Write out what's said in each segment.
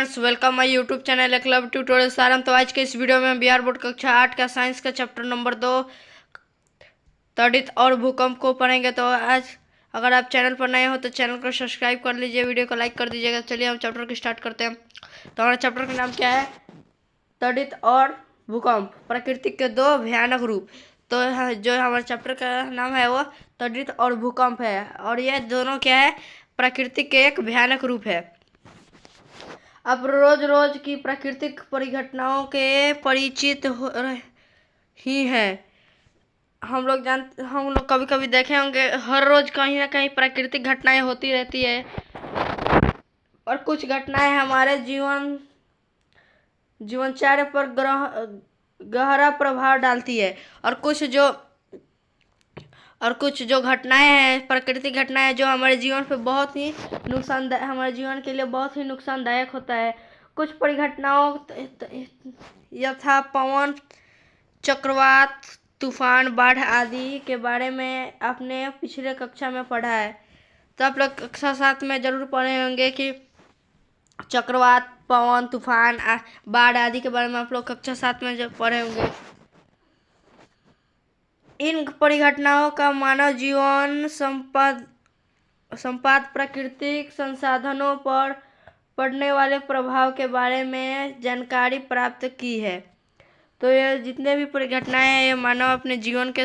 Friends, welcome my YouTube channel club tutorial Saram. तो आज के इस वीडियो में बिहार बोर्ड कक्षा 8 का साइंस का चैप्टर नंबर 2 तड़ित और भूकंप को पढ़ेंगे। तो आज अगर आप चैनल पर नए हो तो चैनल को सब्सक्राइब कर लीजिए, वीडियो को लाइक कर दीजिएगा। चलिए हम चैप्टर को स्टार्ट करते हैं। तो हमारे चैप्टर का नाम क्या है? तड़ित और भूकंप, प्रकृति के दो भयानक रूप। तो जो हमारे चैप्टर का नाम है वो तड़ित और भूकंप है, और ये दोनों क्या है? प्रकृति के एक भयानक रूप है। अब रोज रोज की प्राकृतिक परिघटनाओं के परिचित ही हैं। हम लोग कभी कभी देखे होंगे, हर रोज कहीं ना कहीं प्राकृतिक घटनाएं होती रहती है, और कुछ घटनाएं हमारे जीवनचर्या पर गहरा प्रभाव डालती है, और कुछ जो घटनाएं हैं, प्राकृतिक घटनाएं, जो हमारे जीवन पे बहुत ही हमारे जीवन के लिए बहुत ही नुकसानदायक होता है। कुछ परिघटनाओं यथा पवन, चक्रवात, तूफान, बाढ़ आदि के बारे में आपने पिछले कक्षा में पढ़ा है। तो आप लोग कक्षा 7 में जरूर पढ़े होंगे कि चक्रवात, पवन, तूफान, बाढ़ आदि के बारे में आप लोग कक्षा 7 में जब पढ़े होंगे। इन परिघटनाओं का मानव जीवन, संपाद, प्राकृतिक संसाधनों पर पड़ने वाले प्रभाव के बारे में जानकारी प्राप्त की है। तो ये जितने भी परिघटनाएं हैं, ये मानव अपने जीवन पे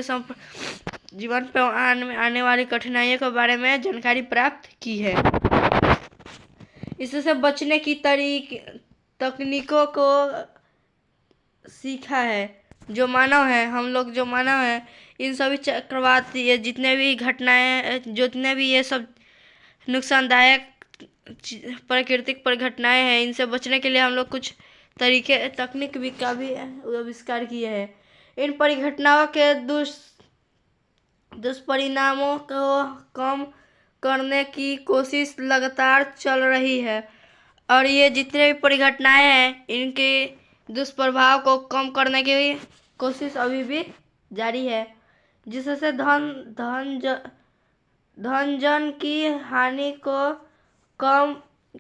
आने वाली कठिनाइयों के बारे में जानकारी प्राप्त की है। इससे बचने की तकनीकों को सीखा है। जो मानव है, हम लोग जो मानव है, इन सभी चक्रवात, ये जितने भी घटनाएं, जितने भी ये सब नुकसानदायक प्राकृतिक परिघटनाएं हैं, इनसे बचने के लिए हम लोग कुछ तकनीक का भी आविष्कार किए हैं। इन परिघटनाओं के दुष्परिणामों को कम करने की कोशिश लगातार चल रही है, और ये जितने भी परिघटनाएं हैं, इनके दुष्प्रभाव को कम करने की कोशिश अभी भी जारी है, जिससे धन जन की हानि को कम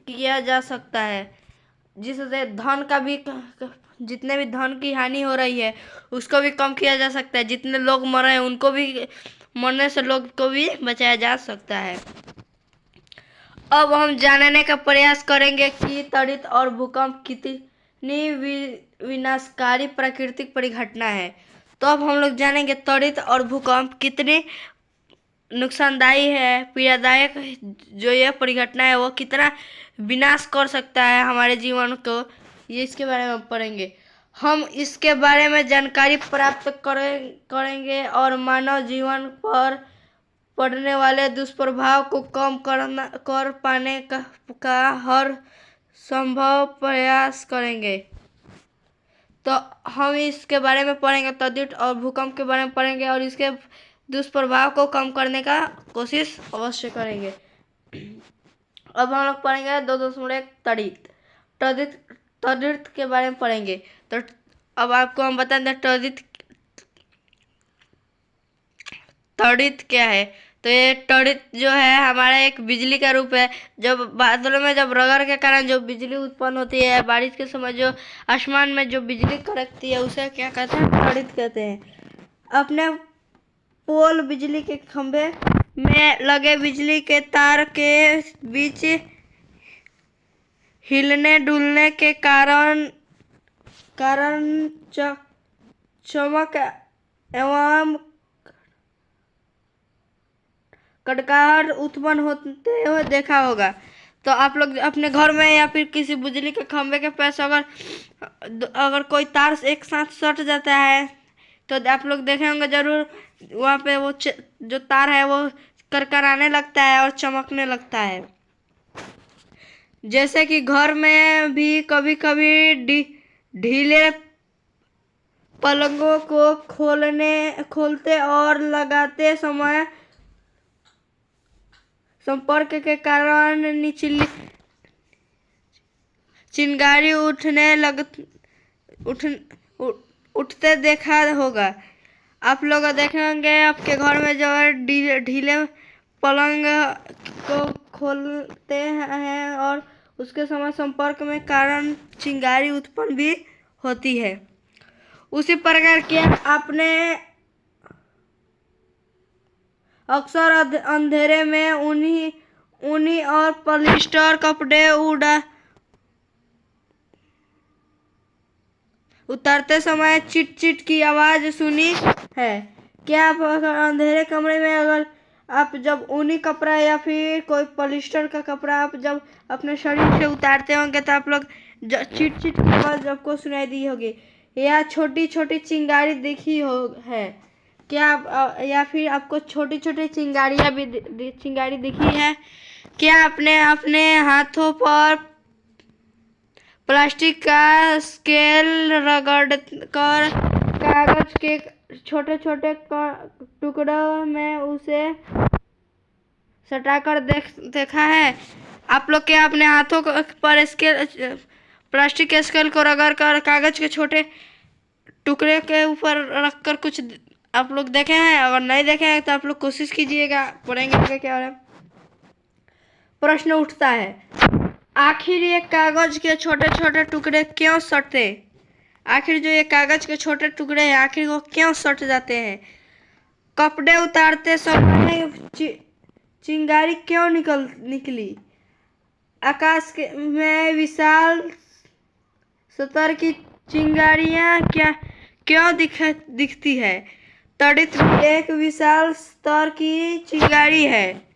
किया जा सकता है। जिससे जितने भी धन की हानि हो रही है, उसको भी कम किया जा सकता है। जितने लोग मर रहे हैं, उनको भी मरने से लोग को भी बचाया जा सकता है। अब हम जानने का प्रयास करेंगे कि तड़ित और भूकंप कितनी विनाशकारी प्राकृतिक परिघटना है। तो अब हम लोग जानेंगे तड़ित और भूकंप कितने नुकसानदायी है, पीड़ादायक जो यह परिघटना है, वो कितना विनाश कर सकता है हमारे जीवन को, ये इसके बारे में पढ़ेंगे। हम इसके बारे में जानकारी प्राप्त करेंगे और मानव जीवन पर पड़ने वाले दुष्प्रभाव को कम कर पाने का हर संभव प्रयास करेंगे। तो हम इसके बारे में पढ़ेंगे, तड़ित और भूकंप के बारे में पढ़ेंगे, और इसके दुष्प्रभाव को कम करने का कोशिश अवश्य करेंगे। अब हम लोग पढ़ेंगे 2.1 तड़ित के बारे में पढ़ेंगे। तो अब आपको हम बता दें तड़ित क्या है। तो ये तड़ित जो है हमारा एक बिजली का रूप है। जब बादलों में जब रगड़ के कारण जो बिजली उत्पन्न होती है, बारिश के समय जो आसमान में जो बिजली कड़कती है, उसे क्या कहते हैं? तड़ित कहते हैं। अपने पोल, बिजली के खंभे में लगे बिजली के तार के बीच हिलने डुलने के कारण चमक एवं कड़काहट उत्पन्न होते हुए देखा होगा। तो आप लोग अपने घर में या फिर किसी बिजली के खंभे के पास अगर कोई तार एक साथ सट जाता है, तो आप लोग देखे होंगे जरूर, वहाँ पे वो जो तार है वो करकराने लगता है और चमकने लगता है। जैसे कि घर में भी कभी कभी ढीले पलंगों को खोलते और लगाते समय संपर्क के कारण निचली चिंगारी उठते देखा होगा। आप लोग देखे होंगे आपके घर में जो है ढीले पलंग को खोलते हैं और उसके समय संपर्क में कारण चिंगारी उत्पन्न भी होती है। उसी प्रकार के आपने अक्सर अंधेरे में ऊनी और पॉलिस्टर कपड़े उतरते समय चिट चिट की आवाज सुनी है। क्या आप अंधेरे कमरे में अगर आप जब ऊनी कपड़ा या फिर कोई पॉलिस्टर का कपड़ा आप जब अपने शरीर से उतारते होंगे तो आप लोग चिट चिट की आवाज आपको सुनाई दी होगी, या छोटी छोटी चिंगारी दिखी है क्या आप, या फिर आपको छोटी छोटी चिंगारियां भी चिंगारी दिखी है क्या? आपने अपने हाथों पर प्लास्टिक का स्केल रगड़कर कागज के छोटे छोटे टुकड़ों में उसे सटाकर देखा है? आप लोग क्या अपने हाथों पर प्लास्टिक के स्केल को रगड़कर कागज के छोटे टुकड़े के ऊपर रखकर कुछ आप लोग देखे हैं? अगर नहीं देखे हैं तो आप लोग कोशिश कीजिएगा, पढ़ेंगे क्या हो रहा है। प्रश्न उठता है, आखिर ये कागज के छोटे छोटे टुकड़े क्यों सटते? आखिर जो ये कागज के छोटे टुकड़े हैं आखिर वो क्यों सट जाते हैं? कपड़े उतारते समय चिंगारी क्यों निकली? आकाश में विशाल स्तर की चिंगारियां क्यों दिखती है? तड़ित भी एक विशाल स्तर की चिंगारी है।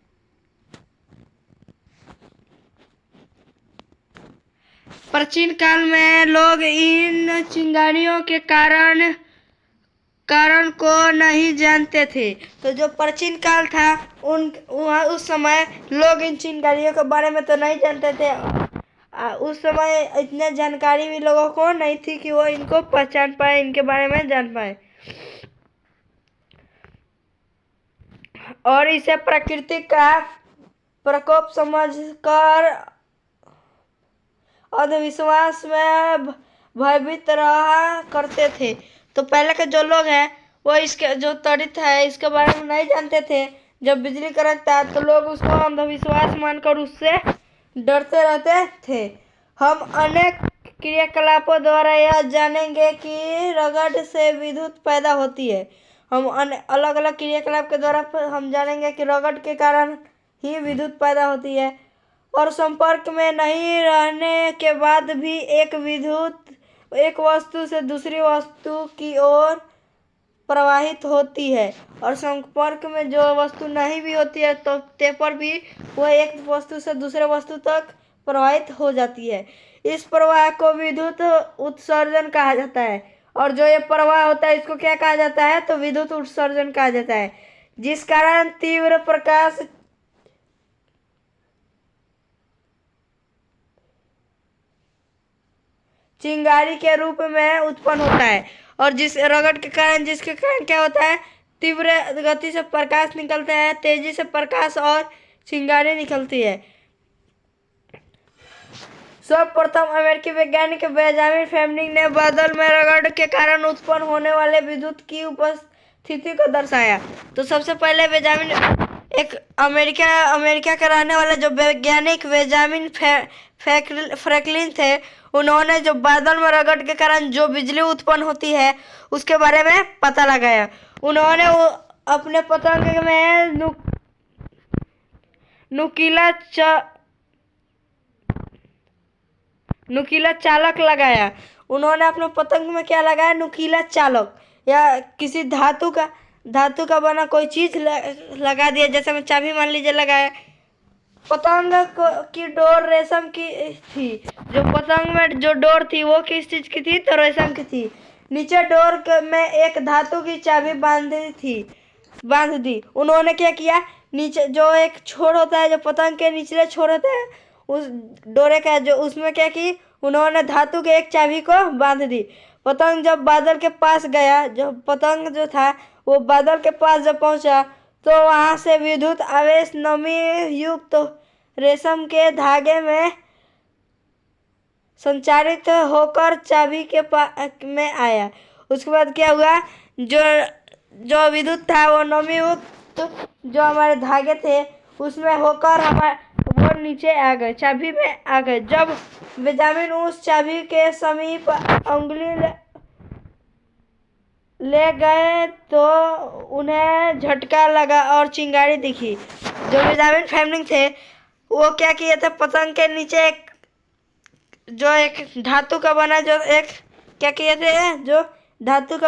प्राचीन काल में लोग इन चिंगारियों के कारण को नहीं जानते थे। तो जो प्राचीन काल था उस समय लोग इन चिंगारियों के बारे में तो नहीं जानते थे। उस समय इतने जानकारी भी लोगों को नहीं थी कि वो इनको पहचान पाए, इनके बारे में जान पाए। और इसे प्रकृति का प्रकोप समझकर अंधविश्वास में भयभीत रहा करते थे। तो पहले के जो लोग हैं वो इसके जो तड़ित है इसके बारे में नहीं जानते थे। जब बिजली कड़कता तो लोग उसको अंधविश्वास मानकर उससे डरते रहते थे। हम अनेक क्रियाकलापों द्वारा यह जानेंगे कि रगड़ से विद्युत पैदा होती है। हम अलग अलग क्रियाकलाप के द्वारा हम जानेंगे कि रगड़ के कारण ही विद्युत पैदा होती है। और संपर्क में नहीं रहने के बाद भी एक वस्तु से दूसरी वस्तु की ओर प्रवाहित होती है। और संपर्क में जो वस्तु नहीं भी होती है तो पर भी वह एक वस्तु से दूसरे वस्तु तक प्रवाहित हो जाती है। इस प्रवाह को विद्युत उत्सर्जन कहा जाता है। और जो ये प्रवाह होता है इसको क्या कहा जाता है? तो विद्युत उत्सर्जन कहा जाता है, जिस कारण तीव्र प्रकाश चिंगारी के रूप में उत्पन्न होता है। और जिसके कारण क्या होता है? तीव्र गति से प्रकाश निकलता है, तेजी से प्रकाश और चिंगारी निकलती है। सर्वप्रथम अमेरिकी वैज्ञानिक बेंजामिन फ्लेमिंग ने बादल में रगड़ के कारण उत्पन्न होने वाले विद्युत की उपस्थिति को दर्शाया। तो सबसे पहले बेंजामिन एक अमेरिका के रहने वाले जो वैज्ञानिक बेंजामिन फ्रैंकलिन थे, उन्होंने जो बादल में रगड़ के कारण जो बिजली उत्पन्न होती है उसके बारे में पता लगाया। उन्होंने अपने पतंग में नुकीला चालक लगाया। उन्होंने अपने पतंग में क्या लगाया? नुकीला चालक, या किसी धातु का बना कोई चीज लगा दिया। जैसे मैं चाबी मान लीजिए लगाया। पतंग की डोर रेशम की थी। जो पतंग में जो डोर थी वो किस चीज की थी? तो रेशम की थी। नीचे डोर में एक धातु की चाबी बांध दी। उन्होंने क्या किया? नीचे जो एक छोर होता है, जो पतंग के निचले छोर होते हैं उस डोरे का, जो उसमें क्या की उन्होंने धातु के एक चाबी को बांध दी। पतंग जब बादल के पास गया, जो पतंग जो था वो बादल के पास जब पहुंचा तो वहां से विद्युत आवेश नमी युक्त रेशम के धागे में संचारित होकर चाबी के में आया। उसके बाद क्या हुआ? जो विद्युत था वो नमी युक्त जो हमारे धागे थे उसमें होकर और नीचे आ गए, चाबी में आ गए। जब बेंजामिन उस चाबी के समीप उंगली ले गए तो उन्हें झटका लगा और चिंगारी दिखी। जो बेंजामिन फैमिली थे वो क्या किए थे, पतंग के नीचे एक धातु का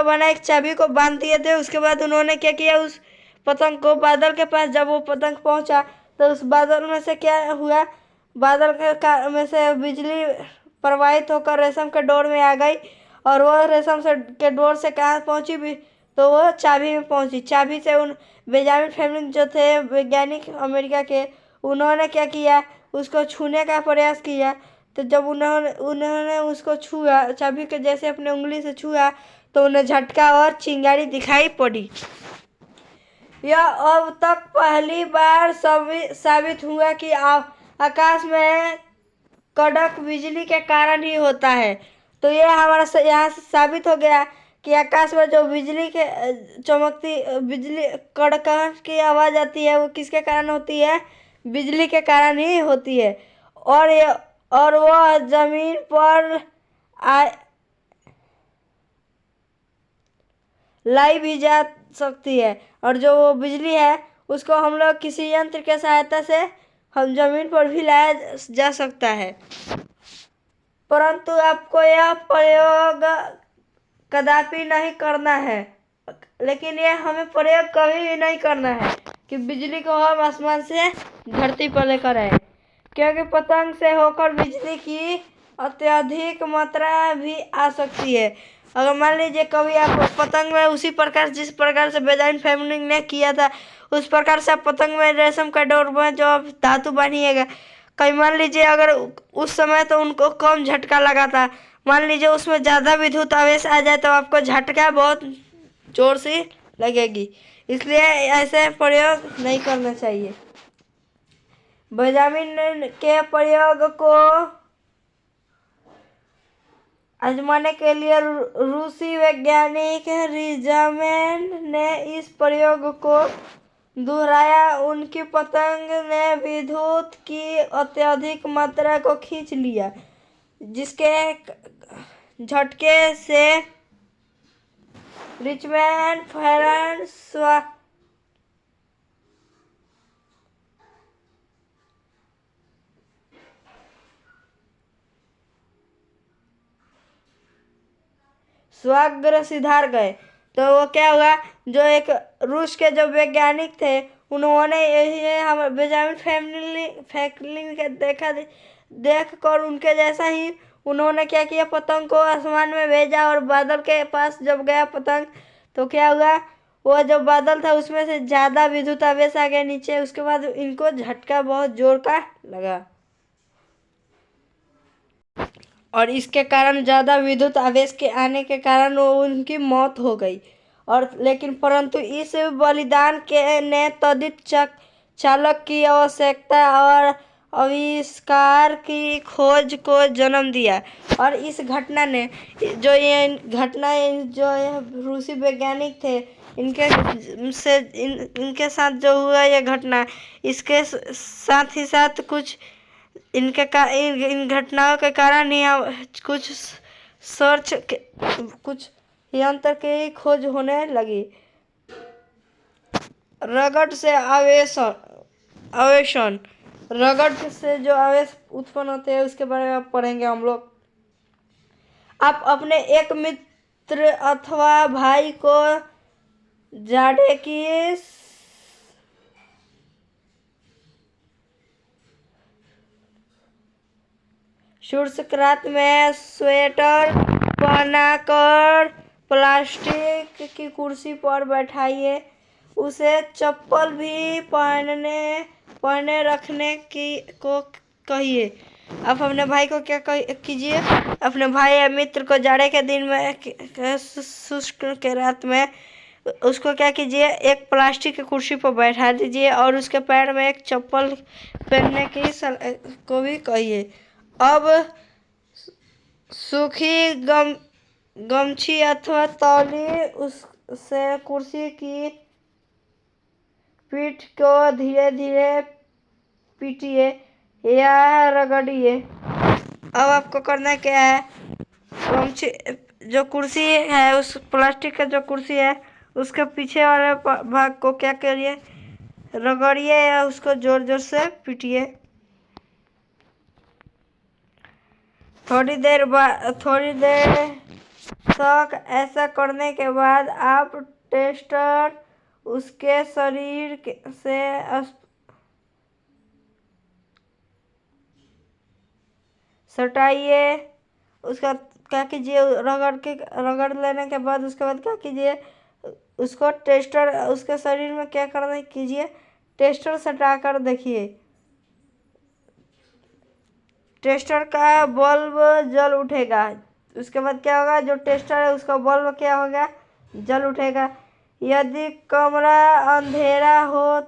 बना एक चाबी को बांध दिए थे। उसके बाद उन्होंने क्या किया, उस पतंग को बादल के पास, जब वो पतंग पहुंचा तो उस बादल में से क्या हुआ, बादल में से बिजली प्रवाहित होकर रेशम के डोर में आ गई और वह रेशम के डोर से कहाँ पहुंची भी, तो वह चाबी में पहुंची। चाबी से उन बेंजामिन फैमिली जो थे वैज्ञानिक अमेरिका के, उन्होंने क्या किया, उसको छूने का प्रयास किया। तो जब उन्होंने उसको छुआ, चाबी के जैसे अपने उंगली से छुआ, तो उन्हें झटका और चिंगारी दिखाई पड़ी। यह अब तक पहली बार साबित हुआ कि आकाश में कड़क बिजली के कारण ही होता है। तो यह हमारा यहाँ से साबित हो गया कि आकाश में जो बिजली के चमकती बिजली कड़कन की आवाज आती है वो किसके कारण होती है, बिजली के कारण ही होती है। और वह जमीन पर लाई भी जा सकती है, और जो वो बिजली है उसको हम लोग किसी यंत्र के सहायता से हम जमीन पर भी लाया जा सकता है। परंतु आपको यह प्रयोग कदापि नहीं करना है, लेकिन यह हमें प्रयोग कभी भी नहीं करना है कि बिजली को हम आसमान से धरती पर लेकर आए, क्योंकि पतंग से होकर बिजली की अत्यधिक मात्रा भी आ सकती है। अगर मान लीजिए कभी आप पतंग में उसी प्रकार जिस प्रकार से बेंजामिन फैमिली ने किया था उस प्रकार से आप पतंग में रेशम का डोर में जो आप धातु बांधिएगा, कहीं मान लीजिए अगर उस समय तो उनको कम झटका लगा था, मान लीजिए उसमें ज़्यादा विद्युत आवेश आ जाए तो आपको झटका बहुत जोर से लगेगी। इसलिए ऐसे प्रयोग नहीं करना चाहिए। बेंजामिन के प्रयोग को आजमाने के लिए रूसी वैज्ञानिक रिज़मेन ने इस प्रयोग को दोहराया। उनकी पतंग ने विद्युत की अत्यधिक मात्रा को खींच लिया, जिसके झटके से रिचमैन फैरन स्वाग्र सिधार गए। तो वो क्या हुआ, जो एक रूस के जो वैज्ञानिक थे उन्होंने ये हम बेंजामिन फैमिली के देख कर उनके जैसा ही उन्होंने क्या किया, पतंग को आसमान में भेजा और बादल के पास जब गया पतंग तो क्या हुआ, वो जो बादल था उसमें से ज़्यादा विद्युत आवेश आ गया नीचे। उसके बाद इनको झटका बहुत जोर का लगा और इसके कारण ज़्यादा विद्युत आवेश के आने के कारण वो उनकी मौत हो गई। और लेकिन परंतु इस बलिदान के ने तद्धित चालक की आवश्यकता और आविष्कार की खोज को जन्म दिया। और इस घटना ने जो रूसी वैज्ञानिक थे इनके साथ जो हुआ यह घटना, इसके साथ ही साथ कुछ इन घटनाओं के कारण ही कुछ कुछ यंत्र की खोज होने लगी। रगड़ से आवेशन, रगड़ से जो आवेश उत्पन्न होते हैं उसके बारे में पढ़ेंगे हम लोग। आप अपने एक मित्र अथवा भाई को जाड़े की शुष्क में स्वेटर पहनाकर प्लास्टिक की कुर्सी पर बैठाइए, उसे चप्पल भी पहने रखने को कहिए। आप अपने भाई को क्या कीजिए, अपने भाई या मित्र को जाड़े के दिन में शुष्क के रात में उसको क्या कीजिए, एक प्लास्टिक की कुर्सी पर बैठा दीजिए और उसके पैर में एक चप्पल पहनने को भी कहिए। अब सूखी गमछी अथवा तौली उससे कुर्सी की पीठ को धीरे धीरे पीटिए, या रगड़िए। अब आपको करना क्या है, जो कुर्सी है, उस प्लास्टिक का जो कुर्सी है उसके पीछे वाले भाग को क्या करिए, रगड़िए या उसको जोर जोर से पीटिए। थोड़ी देर तक ऐसा करने के बाद आप टेस्टर उसके शरीर से सटाइए। उसका क्या कीजिए, रगड़ लेने के बाद उसके बाद क्या कीजिए, उसको टेस्टर उसके शरीर में क्या करना कीजिए, टेस्टर सटा कर देखिए, टेस्टर का बल्ब जल उठेगा। उसके बाद क्या होगा, जो टेस्टर है उसका बल्ब क्या होगा, जल उठेगा। यदि कमरा अंधेरा हो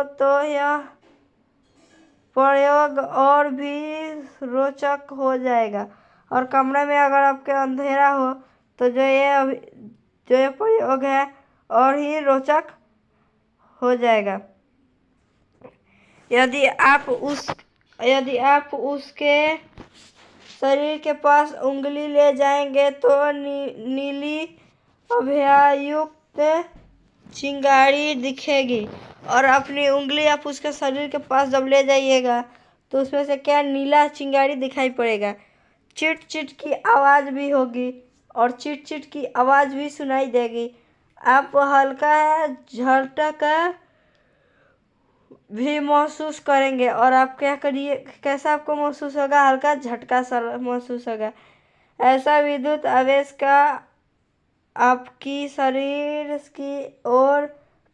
तो यह प्रयोग और भी रोचक हो जाएगा। और कमरे में अगर आपके अंधेरा हो तो जो ये प्रयोग है और ही रोचक हो जाएगा। यदि आप उसके शरीर के पास उंगली ले जाएंगे तो नीली अभ्यायुक्त चिंगारी दिखेगी। और अपनी उंगली आप उसके शरीर के पास जब ले जाइएगा तो उसमें से क्या, नीला चिंगारी दिखाई पड़ेगा। चिट चिट की आवाज़ भी होगी और चिट चिट की आवाज़ भी सुनाई देगी। आप हल्का झटक भी महसूस करेंगे। और आप क्या करिए, कैसा आपको महसूस होगा, हल्का झटका सा महसूस होगा। ऐसा विद्युत आवेश का आपकी शरीर की ओर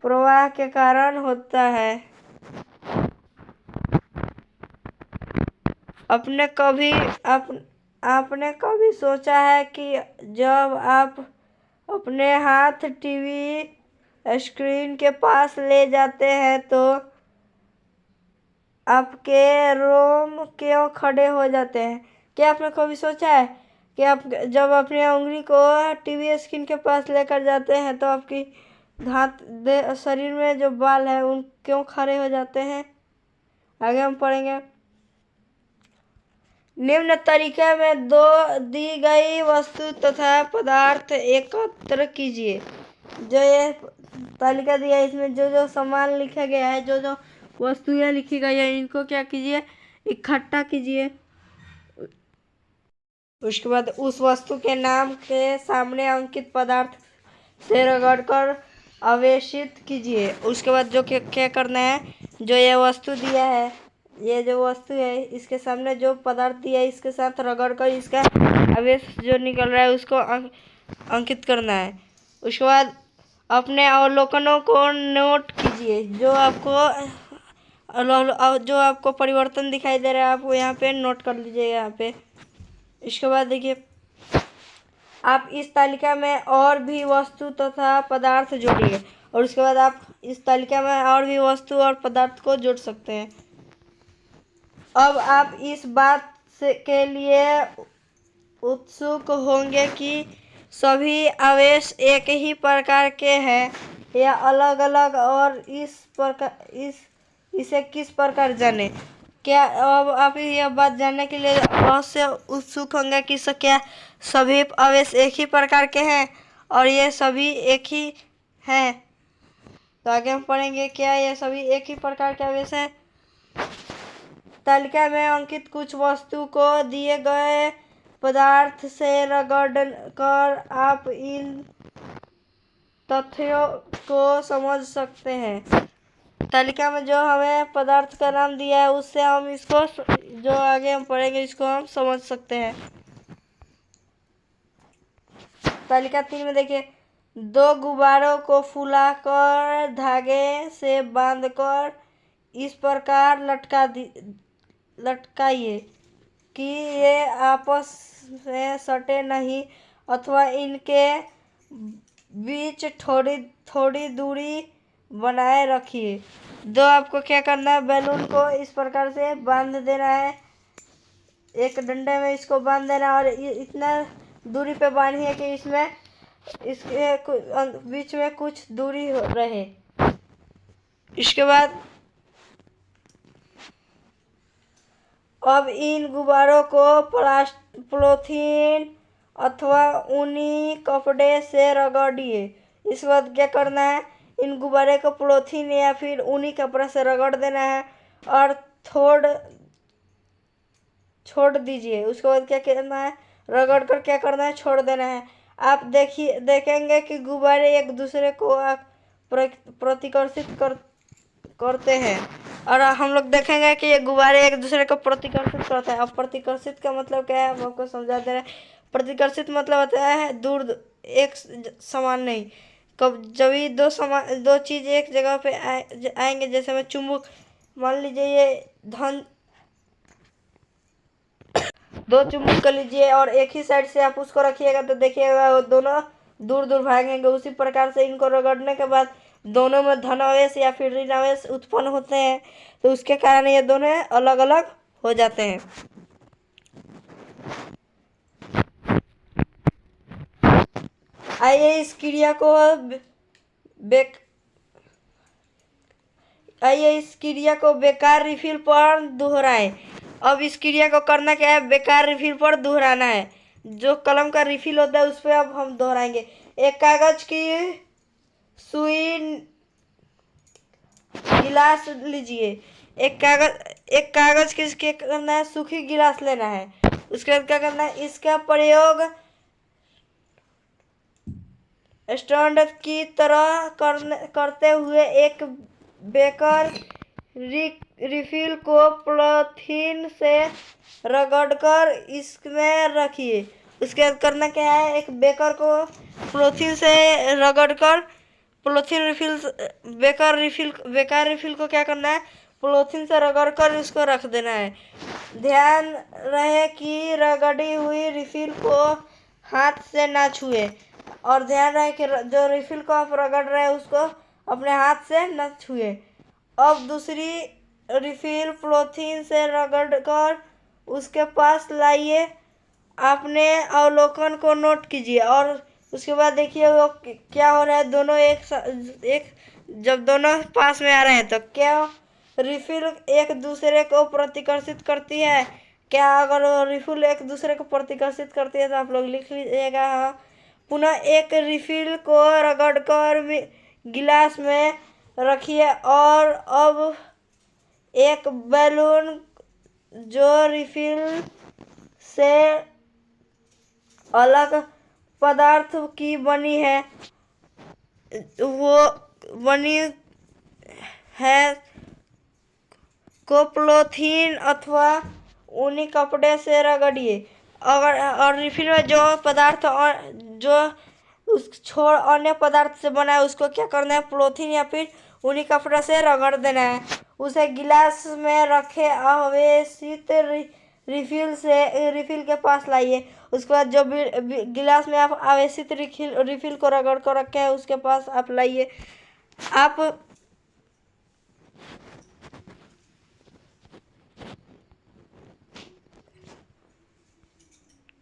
प्रवाह के कारण होता है। आपने कभी सोचा है कि जब आप अपने हाथ टीवी स्क्रीन के पास ले जाते हैं तो आपके रोम क्यों खड़े हो जाते हैं? क्या आपने कभी सोचा है कि आप जब अपनी उंगली को टीवी स्क्रीन के पास लेकर जाते हैं तो आपकी शरीर में जो बाल है उन क्यों खड़े हो जाते हैं? आगे हम पढ़ेंगे। निम्न तरीके में दी गई वस्तु तथा पदार्थ एकत्र कीजिए। जो ये तालिका दिया है इसमें जो जो सामान लिखा गया है, जो जो वस्तुएं लिखी गई है, इनको क्या कीजिए, इकट्ठा कीजिए। उसके बाद उस वस्तु के नाम के सामने अंकित पदार्थ से रगड़कर आवेशित कीजिए। उसके बाद जो क्या करना है, जो ये वस्तु दिया है, ये जो वस्तु है इसके सामने जो पदार्थ दिया है इसके साथ रगड़कर इसका आवेश जो निकल रहा है उसको अंकित करना है। उसके बाद अपने अवलोकनों को नोट कीजिए। जो आपको परिवर्तन दिखाई दे रहा है आप वो यहाँ पे नोट कर लीजिएगा यहाँ पे। इसके बाद देखिए, आप इस तालिका में और भी वस्तु तथा पदार्थ जोड़िए। और उसके बाद आप इस तालिका में और भी वस्तु और पदार्थ को जोड़ सकते हैं। अब आप इस बात के लिए उत्सुक होंगे कि सभी आवेश एक ही प्रकार के हैं या अलग अलग, और इसे किस प्रकार जाने। क्या अब आप यह बात जानने के लिए बहुत से उत्सुक होंगे कि क्या सभी आवेश एक ही प्रकार के हैं और ये सभी एक ही हैं? तो आगे हम पढ़ेंगे क्या ये सभी एक ही प्रकार के आवेश हैं। तालिका में अंकित कुछ वस्तु को दिए गए पदार्थ से रगड़ कर आप इन तथ्यों को समझ सकते हैं। तालिका में जो हमें पदार्थ का नाम दिया है उससे हम इसको, जो आगे हम पढ़ेंगे, इसको हम समझ सकते हैं। तालिका 3 में देखिए, 2 गुब्बारों को फुलाकर धागे से बांधकर इस प्रकार लटकाइए कि ये आपस में सटे नहीं अथवा इनके बीच थोड़ी दूरी बनाए रखिए। दो आपको क्या करना है, बैलून को इस प्रकार से बांध देना है, एक डंडे में इसको बांध देना और इतना दूरी पे बांधिए कि इसके बीच में कुछ दूरी रहे। इसके बाद अब इन गुब्बारों को पॉलीथीन अथवा ऊनी कपड़े से रगड़िए। इसके बाद क्या करना है, इन गुब्बारे को पॉलीथीन या फिर ऊनी कपड़े से रगड़ देना है और छोड़ दीजिए। उसके बाद क्या करना है, रगड़ कर क्या करना है, छोड़ देना है। आप देखेंगे कि गुब्बारे एक दूसरे को प्रतिकर्षित करते हैं और हम लोग देखेंगे कि ये गुब्बारे एक दूसरे को प्रतिकर्षित करते हैं। अब प्रतिकर्षित का मतलब क्या है, हम आपको समझा दे रहे हैं। प्रतिकर्षित मतलब होता है दूर, एक समान नहीं। कब जब भी दो चीज एक जगह पे आएंगे, जैसे में चुंबक, मान लीजिए ये दो चुंबक कर लीजिए और एक ही साइड से आप उसको रखिएगा तो देखिएगा वो दोनों दूर दूर भागेंगे। उसी प्रकार से इनको रगड़ने के बाद दोनों में धन आवेश या फिर ऋण आवेश उत्पन्न होते हैं, तो उसके कारण ये दोनों अलग अलग हो जाते हैं। आइए इस क्रिया को बेकार रिफिल पर दोहराएं। अब इस क्रिया को करना क्या है, बेकार रिफिल पर दोहराना है। जो कलम का रिफिल होता है उस पर अब हम दोहराएंगे। एक कागज की सुई गिलास लीजिए। एक कागज किसके करना है, सूखी गिलास लेना है। उसके बाद क्या करना है, इसका प्रयोग स्टैंड की तरह करते हुए एक बेकर रिफिल को पॉलीथीन से रगड़कर इसमें रखिए। उसके बाद करना क्या है, एक बेकर को पॉलीथीन से रगड़कर बेकार रिफिल को क्या करना है, पॉलीथीन से रगड़कर इसको रख देना है। ध्यान रहे कि रगड़ी हुई रिफिल को हाथ से ना छुए, और ध्यान रहे कि जो रिफिल को आप रगड़ रहे हैं उसको अपने हाथ से न छुए। अब दूसरी रिफिल पॉलीथीन से रगड़कर उसके पास लाइए। आपने अवलोकन को नोट कीजिए और उसके बाद देखिए वो क्या हो रहा है। दोनों जब दोनों पास में आ रहे हैं तो क्या रिफिल एक दूसरे को प्रतिकर्षित करती है। क्या अगर रिफिल एक दूसरे को प्रतिकर्षित करती है तो आप लोग लिख लीजिएगा। पुनः एक रिफिल को रगड़कर गिलास में रखिए और अब एक बैलून जो रिफिल से अलग पदार्थ की बनी है को पॉलीथीन अथवा ऊनी कपड़े से रगड़िए। और रिफिल में जो पदार्थ और जो उस छोड़ अन्य पदार्थ से बना है उसको क्या करना है, पॉलीथीन या फिर ऊनी कपड़े से रगड़ देना है। उसे गिलास में रखे आवेशित रिफिल के पास लाइए। उसके बाद जो गिलास में आप आवेशित रिफिल को रगड़ कर रखे हैं उसके पास आप लाइए।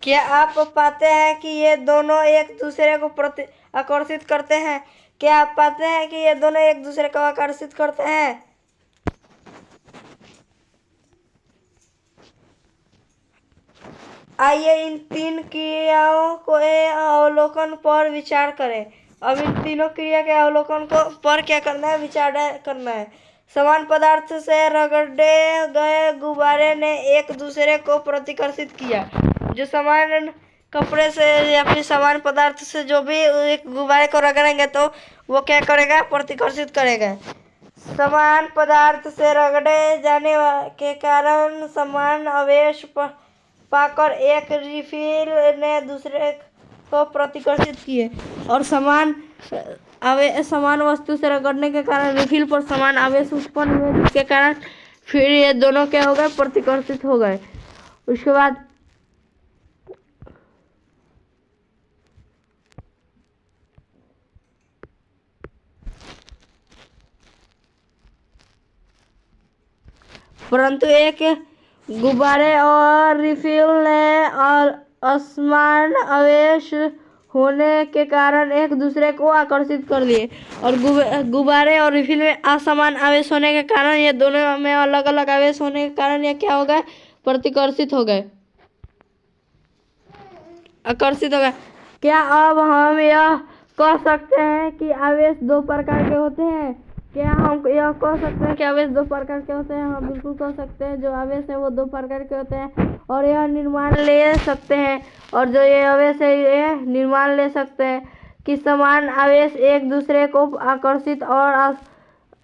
क्या आप पाते हैं कि ये दोनों एक दूसरे को आकर्षित करते हैं? क्या आप पाते हैं कि ये दोनों एक दूसरे को आकर्षित करते हैं? आइए इन तीन क्रियाओं को अवलोकन पर विचार करें। अब इन तीनों क्रिया के अवलोकन पर क्या करना है, विचार करना है। समान पदार्थ से रगड़े गए गुब्बारे ने एक दूसरे को प्रतिकर्षित किया। जो समान कपड़े से या फिर समान पदार्थ से जो भी एक गुब्बारे को रगड़ेंगे तो वो क्या करेगा, प्रतिकर्षित करेगा। समान पदार्थ से रगड़े जाने के कारण समान आवेश पाकर एक रिफिल ने दूसरे को प्रतिकर्षित किए और समान वस्तु से रगड़ने के कारण रिफिल पर समान आवेश उत्पन्न हुए, जिसके कारण फिर ये दोनों क्या हो गए, प्रतिकर्षित हो गए। उसके बाद परंतु एक गुब्बारे और रिफिल ने असमान आवेश होने के कारण एक दूसरे को आकर्षित कर लिए, और गुब्बारे और रिफिल में असमान आवेश होने के कारण ये दोनों में अलग अलग आवेश होने के कारण ये क्या हो गए, प्रतिकर्षित हो गए, आकर्षित हो गए। क्या अब हम यह कह सकते हैं कि आवेश दो प्रकार के होते हैं? क्या हम यह कह सकते हैं कि आवेश दो प्रकार के होते हैं? हाँ, बिल्कुल कह सकते हैं। जो आवेश है वो दो प्रकार के होते हैं और यह निर्माण ले सकते हैं, और जो ये आवेश है ये निर्माण ले सकते हैं कि समान आवेश एक दूसरे को आकर्षित और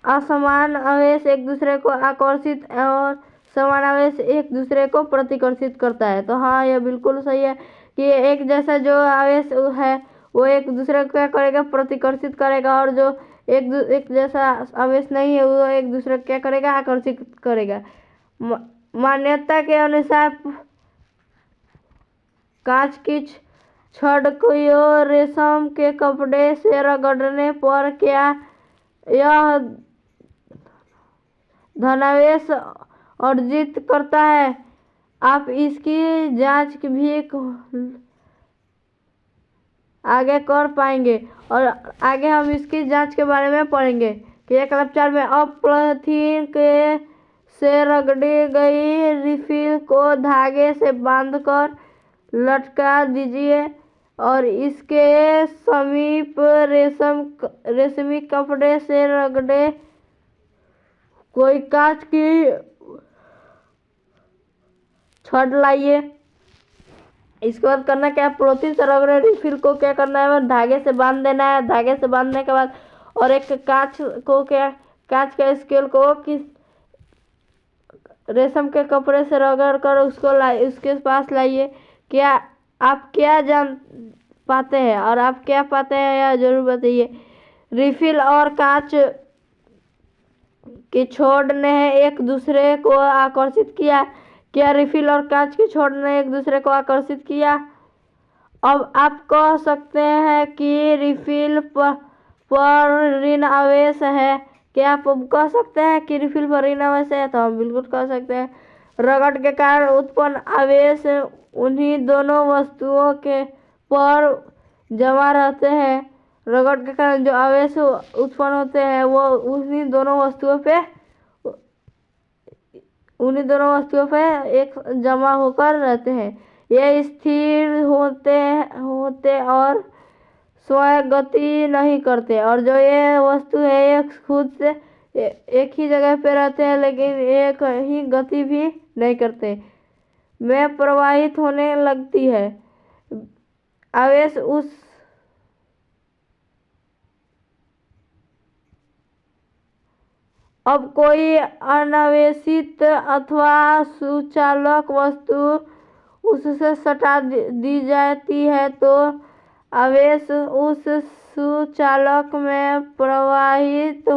असमान आवेश एक दूसरे को आकर्षित और समान आवेश एक दूसरे को प्रतिकर्षित करता है। तो हाँ, यह बिल्कुल सही है कि एक जैसा जो आवेश है वो एक दूसरे को क्या करेगा, प्रतिकर्षित करेगा, और जो एक जैसा आवेश नहीं है वो एक दूसरे को क्या करेगा, आकर्षित करेगा। मान्यता के अनुसार कांच की छड़ को रेशम के कपड़े से रगड़ने पर क्या यह धनावेश अर्जित करता है? आप इसकी जांच भी आगे कर पाएंगे, और आगे हम इसकी जांच के बारे में पढ़ेंगे कि 1 में अब पॉलीथीन के से रगड़ी गई रिफिल को धागे से बांधकर लटका दीजिए और इसके समीप रेशमी कपड़े से रगड़े कोई कांच की छड़ लाइए। इसके बाद करना क्या है, पॉलीथीन से रगड़े रिफिल को क्या करना है, धागे से बांध देना है। धागे से बांधने के बाद और एक कांच के स्केल को किस रेशम के कपड़े से रगड़ कर उसके पास लाइए। क्या आप क्या जान पाते हैं, और आप क्या पाते हैं यह जरूर बताइए। रिफिल और कांच की छोड़ ने एक दूसरे को आकर्षित किया। क्या रिफिल और कांच की छोड़ ने एक दूसरे को आकर्षित किया? अब आप कह सकते हैं कि रिफिल पर ऋण आवेश है। क्या आप कह सकते हैं कि रिफिल पर ऋण आवेश है? तो हम बिल्कुल कह सकते हैं। रगड़ के कारण उत्पन्न आवेश उन्हीं दोनों वस्तुओं के पर जमा रहते हैं। रगड़ के कारण जो आवेश उत्पन्न होते हैं वो उन्हीं दोनों वस्तुओं पे एक जमा होकर रहते हैं। ये स्थिर होते और स्वयं गति नहीं करते, और जो ये वस्तु है ये खुद से एक ही जगह पे रहते हैं लेकिन एक ही गति भी नहीं करते, में प्रवाहित होने लगती है। आवेश अब कोई अनावेशित अथवा सुचालक वस्तु उससे सटा दी जाती है तो आवेश उस सुचालक में प्रवाहित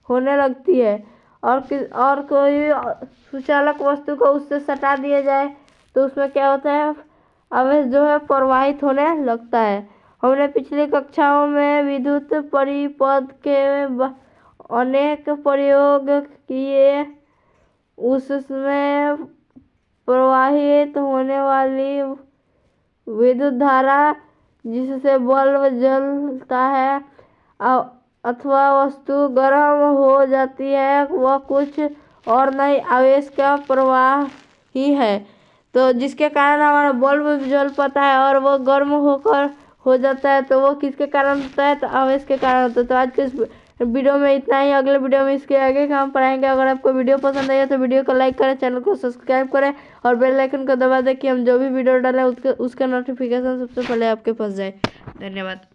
होने लगती है, और कोई सुचालक वस्तु को उससे सटा दिया जाए तो उसमें क्या होता है, आवेश जो है प्रवाहित होने लगता है। हमने पिछली कक्षाओं में विद्युत परिपथ के अनेक प्रयोग किए, उसमें प्रवाहित होने वाली विद्युत धारा जिससे बल्ब जलता है अथवा वस्तु गर्म हो जाती है वह कुछ और नहीं आवेश का प्रवाह ही है। तो जिसके कारण हमारा बल्ब जल पाता है और वो गर्म हो जाता है, तो वो किसके कारण होता है, तो आवेश के कारण होता है। तो आज के इस वीडियो में इतना ही। अगले वीडियो में इसके आगे का हम पढ़ाएंगे। अगर आपको वीडियो पसंद आई तो वीडियो को लाइक करें, चैनल को सब्सक्राइब करें और बेल आइकन को दबा दें कि हम जो भी वीडियो डालें उसका नोटिफिकेशन सबसे पहले आपके पास जाए। धन्यवाद।